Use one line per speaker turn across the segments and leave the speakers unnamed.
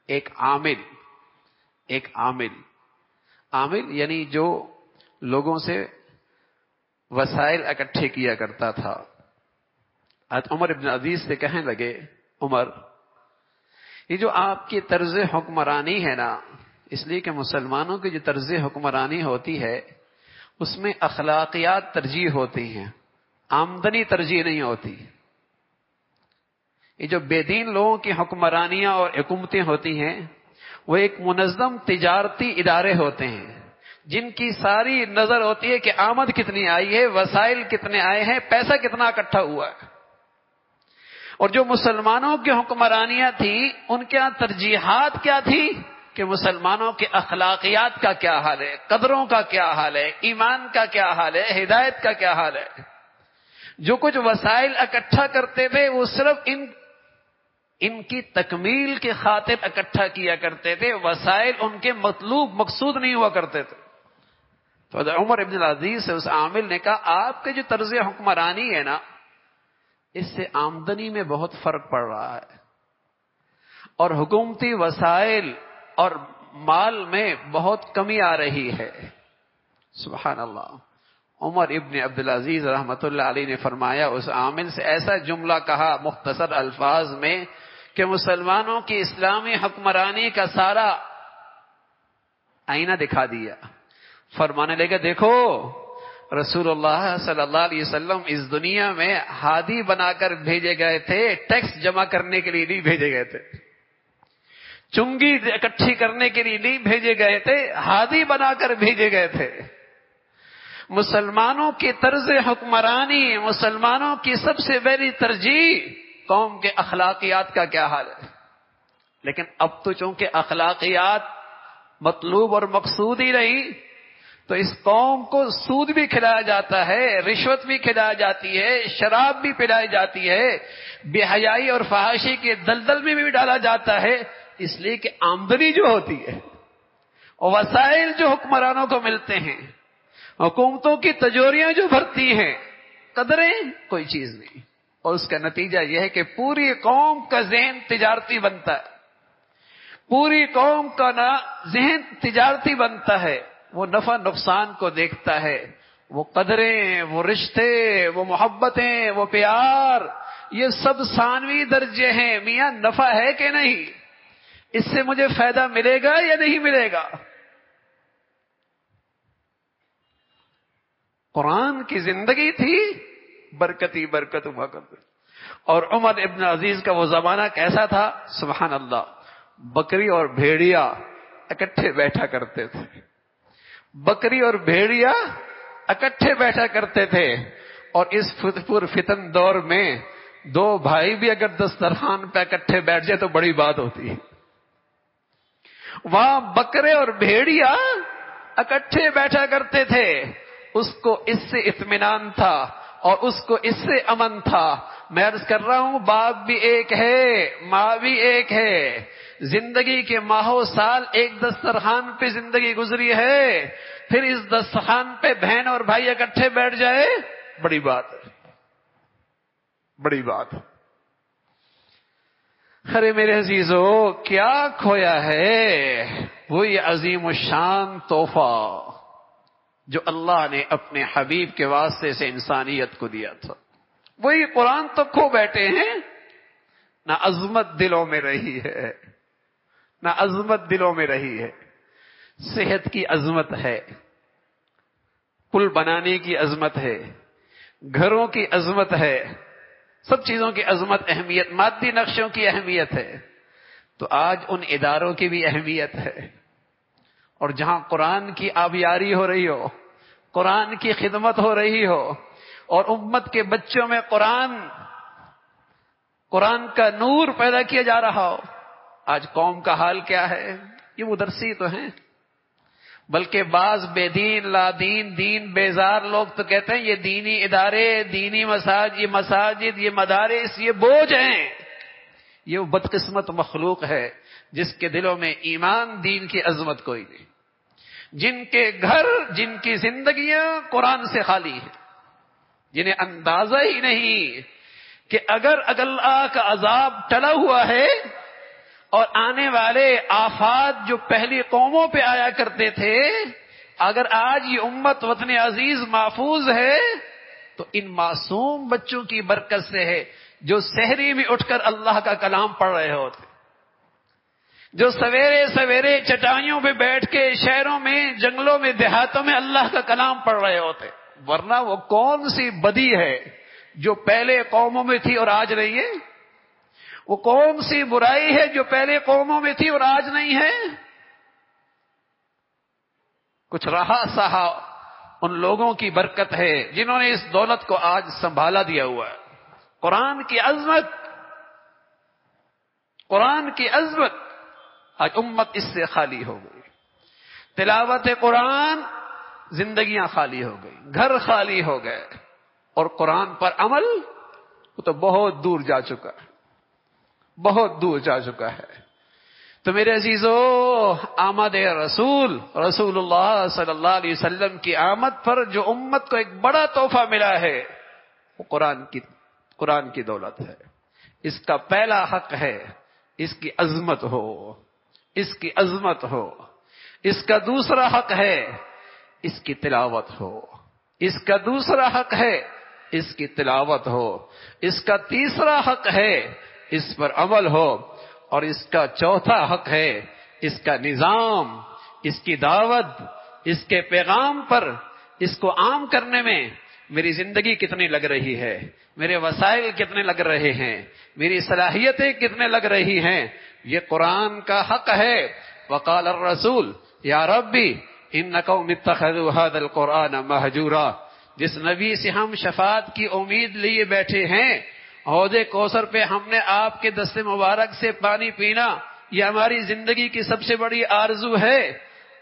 ایک عامل یعنی جو لوگوں سے وسائل اکٹھے کیا کرتا تھا. حضرت عمر ابن عزیز سے کہنے لگے عمر یہ جو آپ کی طرز حکمرانی ہے نا، اس لیے کہ مسلمانوں کی جو طرز حکمرانی ہوتی ہے اس میں اخلاقیات ترجیح ہوتی ہیں، آمدنی ترجیح نہیں ہوتی. یہ جو بے دین لوگوں کی حکمرانیاں اور حکومتیں ہوتی ہیں وہ ایک منظم تجارتی ادارے ہوتے ہیں جن کی ساری نظر ہوتی ہے کہ آمد کتنی آئی ہے، وسائل کتنے آئے ہیں، پیسہ کتنا اکٹھا ہوا ہے. اور جو مسلمانوں کی حکمرانیاں تھیں ان کے یہاں ترجیحات کیا تھی کہ مسلمانوں کے اخلاقیات کا کیا حال ہے، قدروں کا کیا حال ہے، ایمان کا کیا حال ہے، ہدایت کا کیا حال ہے. جو کچھ وسائل اکٹھا کرتے تھے وہ صرف ان کی تکمیل کے خاطر اکٹھا کیا کرتے تھے، وسائل ان کے مطلوب مقصود نہیں ہوا کرتے تھے. تو عمر ابن العزیز سے اس عامل نے کہا آپ کے جو طرز حکمرانی ہے نا اس سے آمدنی میں بہت فرق پڑ رہا ہے اور حکومتی وسائل اور مال میں بہت کمی آ رہی ہے. سبحان اللہ. عمر ابن عبدالعزیز رحمۃ اللہ علیہ نے فرمایا اس عامل سے ایسا جملہ کہا مختصر الفاظ میں کہ مسلمانوں کی اسلامی حکمرانی کا سارا آئینہ دکھا دیا. فرمانے لگا دیکھو رسول اللہ صلی اللہ علیہ وسلم اس دنیا میں ہادی بنا کر بھیجے گئے تھے، ٹیکس جمع کرنے کے لیے نہیں بھیجے گئے تھے، چنگی اکٹھی کرنے کے لیے نہیں بھیجے گئے تھے، ہادی بنا کر بھیجے گئے تھے. مسلمانوں کی طرز حکمرانی، مسلمانوں کی سب سے بڑی ترجیح قوم کے اخلاقیات کا کیا حال ہے. لیکن اب تو چونکہ اخلاقیات مطلوب اور مقصود ہی نہیں تو اس قوم کو سود بھی کھلایا جاتا ہے، رشوت بھی کھلائی جاتی ہے، شراب بھی پلائی جاتی ہے، بے حیائی اور فحاشی کے دلدل میں بھی ڈالا جاتا ہے. اس لیے کہ آمدنی جو ہوتی ہے اور وسائل جو حکمرانوں کو ملتے ہیں، حکومتوں کی تجوریاں جو بھرتی ہیں، قدریں کوئی چیز نہیں. اور اس کا نتیجہ یہ ہے کہ پوری قوم کا ذہن تجارتی بنتا ہے، پوری قوم کا ذہن تجارتی بنتا ہے. وہ نفع نقصان کو دیکھتا ہے، وہ قدریں، وہ رشتے، وہ محبتیں، وہ پیار، یہ سب ثانوی درجے ہیں. میاں نفع ہے کہ نہیں، اس سے مجھے فائدہ ملے گا یا نہیں ملے گا. قرآن کی زندگی تھی برکتی برکت ہوا کرتے. اور عمر ابن عزیز کا وہ زمانہ کیسا تھا، سبحان اللہ. بکری اور بھیڑیا اکٹھے بیٹھا کرتے تھے، بکری اور بھیڑیا اکٹھے بیٹھا کرتے تھے. اور اس فتن دور میں دو بھائی بھی اگر دسترخوان پہ اکٹھے بیٹھ جائے تو بڑی بات ہوتی ہے. وہاں بکرے اور بھیڑیا اکٹھے بیٹھا کرتے تھے. اس کو اس سے اطمینان تھا اور اس کو اس سے امن تھا. میں عرض کر رہا ہوں باپ بھی ایک ہے، ماں بھی ایک ہے. زندگی کے ماہو سال ایک دسترخوان پہ زندگی گزری ہے، پھر اس دسترخوان پہ بہن اور بھائی اکٹھے بیٹھ جائے، بڑی بات ہے، بڑی بات. ارے میرے عزیزو کیا کھویا ہے وہی عظیم الشان تحفہ جو اللہ نے اپنے حبیب کے واسطے سے انسانیت کو دیا تھا. وہی قرآن تو کھو بیٹھے ہیں. نہ عظمت دلوں میں رہی ہے، نہ عظمت دلوں میں رہی ہے. صحت کی عظمت ہے، پل بنانے کی عظمت ہے، گھروں کی عظمت ہے، سب چیزوں کی عظمت، اہمیت، مادی نقشوں کی اہمیت ہے. تو آج ان اداروں کی بھی اہمیت ہے. اور جہاں قرآن کی آبیاری ہو رہی ہو، قرآن کی خدمت ہو رہی ہو اور امت کے بچوں میں قرآن کا نور پیدا کیا جا رہا ہو، آج قوم کا حال کیا ہے؟ یہ مدرسی تو ہیں، بلکہ بعض بے دین لا دین دین بیزار لوگ تو کہتے ہیں یہ دینی ادارے، دینی مساجد، یہ مدارس، یہ بوجھ ہیں. یہ وہ بدقسمت مخلوق ہے جس کے دلوں میں ایمان، دین کی عظمت کوئی نہیں، جن کے گھر، جن کی زندگیاں قرآن سے خالی ہیں، جنہیں اندازہ ہی نہیں کہ اگر اللہ کا عذاب ٹلا ہوا ہے اور آنے والے آفات جو پہلی قوموں پہ آیا کرتے تھے، اگر آج یہ امت وطن عزیز محفوظ ہے تو ان معصوم بچوں کی برکت سے ہے، جو سحری میں اٹھ کر اللہ کا کلام پڑھ رہے ہوتے، جو سویرے سویرے چٹائیوں پہ بیٹھ کے شہروں میں، جنگلوں میں، دیہاتوں میں اللہ کا کلام پڑھ رہے ہوتے۔ ورنہ وہ کون سی بدی ہے جو پہلے قوموں میں تھی اور آج نہیں ہے؟ وہ کون سی برائی ہے جو پہلے قوموں میں تھی اور آج نہیں ہے؟ کچھ رہا سہا ان لوگوں کی برکت ہے جنہوں نے اس دولت کو آج سنبھالا دیا ہوا ہے۔ قرآن کی عظمت، قرآن کی عظمت، آج امت اس سے خالی ہو گئی۔ تلاوت قرآن، زندگیاں خالی ہو گئی، گھر خالی ہو گئے، اور قرآن پر عمل وہ تو بہت دور جا چکا ہے، بہت دور جا چکا ہے۔ تو میرے عزیزو، آمد رسول اللہ صلی اللہ علیہ وسلم کی آمد پر جو امت کو ایک بڑا تحفہ ملا ہے وہ قرآن کی دولت ہے۔ اس کا پہلا حق ہے اس کی عظمت ہو، اس کی عظمت ہو۔ اس کا دوسرا حق ہے اس کی تلاوت ہو، اس کا دوسرا حق ہے اس کی تلاوت ہو، اس کا تیسرا حق ہے اس پر عمل ہو، اور اس کا چوتھا حق ہے اس کا نظام، اس کی دعوت، اس کے پیغام پر، اس کو عام کرنے میں میری زندگی کتنی لگ رہی ہے، میرے وسائل کتنے لگ رہے ہیں، میری صلاحیتیں کتنے لگ رہی ہیں، یہ قرآن کا حق ہے۔ وقال الرسول یا ربی ان قوم اتخذوا هذا القرآن مہجورا۔ جس نبی سے ہم شفاعت کی امید لیے بیٹھے ہیں، حوض کوثر پہ ہم نے آپ کے دست مبارک سے پانی پینا، یہ ہماری زندگی کی سب سے بڑی آرزو ہے۔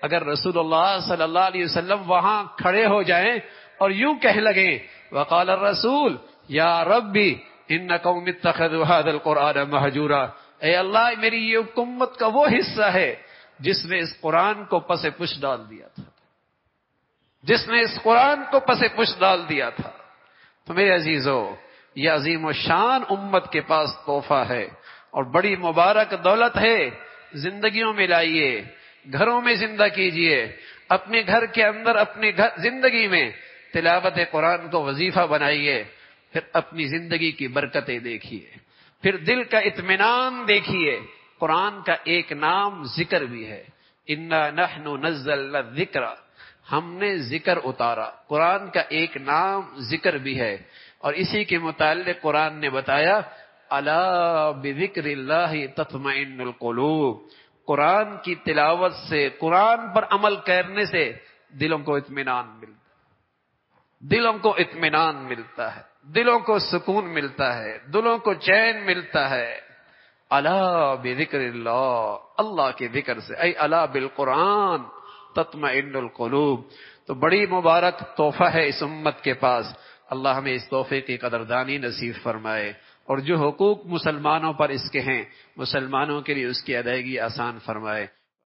اگر رسول اللہ صلی اللہ علیہ وسلم وہاں کھڑے ہو جائیں اور یوں کہہ لگیں وقال الرسول یا ربی ان قوم اتخذوا هذا القرآن مہجورا، اے اللہ میری یہ حکومت کا وہ حصہ ہے جس نے اس قرآن کو پس پش ڈال دیا تھا، جس نے اس قرآن کو پس پش ڈال دیا تھا۔ تو میرے عزیزو، یہ عظیم الشان امت کے پاس تحفہ ہے اور بڑی مبارک دولت ہے۔ زندگیوں میں لائیے، گھروں میں زندہ کیجئے، اپنے گھر کے اندر، اپنے زندگی میں تلاوت قرآن کو وظیفہ بنائیے، پھر اپنی زندگی کی برکتیں دیکھیے، پھر دل کا اطمینان دیکھیے۔ قرآن کا ایک نام ذکر بھی ہے، انا نحن نزلنا الذکر، ہم نے ذکر اتارا۔ قرآن کا ایک نام ذکر بھی ہے، اور اسی کے متعلق قرآن نے بتایا الا بذکر اللہ تطمئن القلوب، قرآن کی تلاوت سے، قرآن پر عمل کرنے سے دلوں کو اطمینان ملتا ہے، دلوں کو اطمینان ملتا ہے، دلوں کو سکون ملتا ہے، دلوں کو چین ملتا ہے۔ الا بذکر اللہ، اللہ کے ذکر سے، اے الا بالقرآن تطمئن القلوب۔ تو بڑی مبارک تحفہ ہے اس امت کے پاس۔ اللہ ہمیں اس تحفے کی قدردانی نصیب فرمائے، اور جو حقوق مسلمانوں پر اس کے ہیں، مسلمانوں کے لیے اس کی ادائیگی آسان فرمائے۔